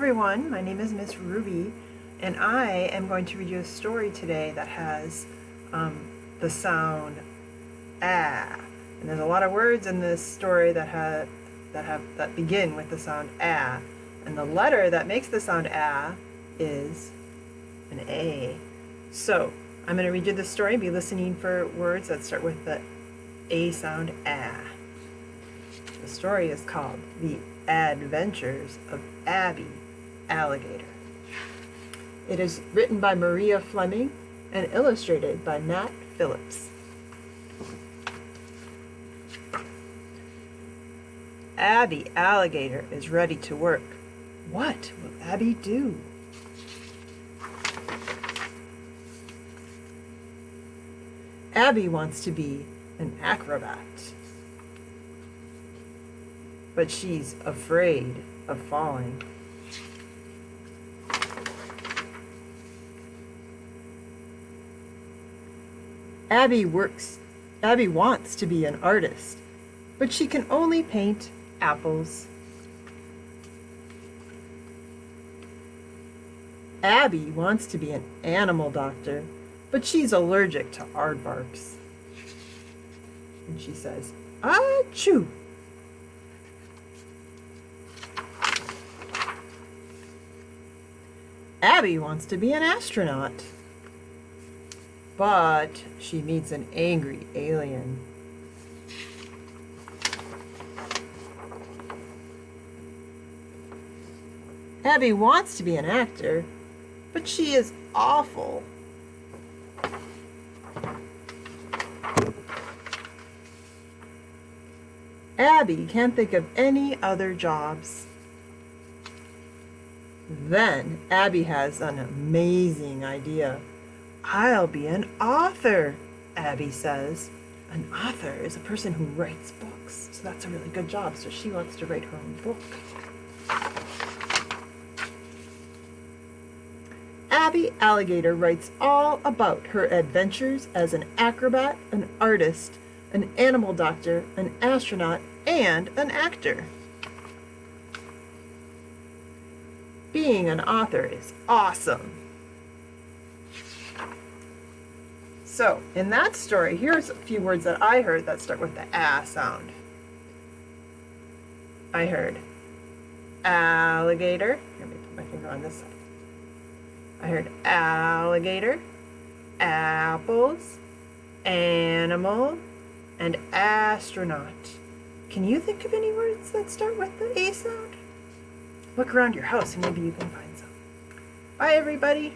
everyone, my name is Miss Ruby, and I am going to read you a story today that has the sound ah. And there's a lot of words in this story that begin with the sound ah. And the letter that makes the sound ah is an A. So I'm going to read you the story and be listening for words that start with the A sound ah. The story is called The Adventures of Abby Alligator. It is written by Maria Fleming and illustrated by Matt Phillips. Abby Alligator is ready to work. What will Abby do? Abby wants to be an acrobat, but she's afraid of falling. Abby wants to be an artist, but she can only paint apples. Abby wants to be an animal doctor, but she's allergic to aardvarks. And she says, "Achoo!" Abby wants to be an astronaut, but she meets an angry alien. Abby wants to be an actor, but she is awful. Abby can't think of any other jobs. Then Abby has an amazing idea. "I'll be an author," Abby says. An author is a person who writes books, so that's a really good job. So she wants to write her own book. Abby Alligator writes all about her adventures as an acrobat, an artist, an animal doctor, an astronaut, and an actor. Being an author is awesome. So, in that story, here's a few words that I heard that start with the ah sound. I heard alligator. Here, let me put my finger on this side. I heard alligator, apples, animal, and astronaut. Can you think of any words that start with the A sound? Look around your house and maybe you can find some. Bye, everybody.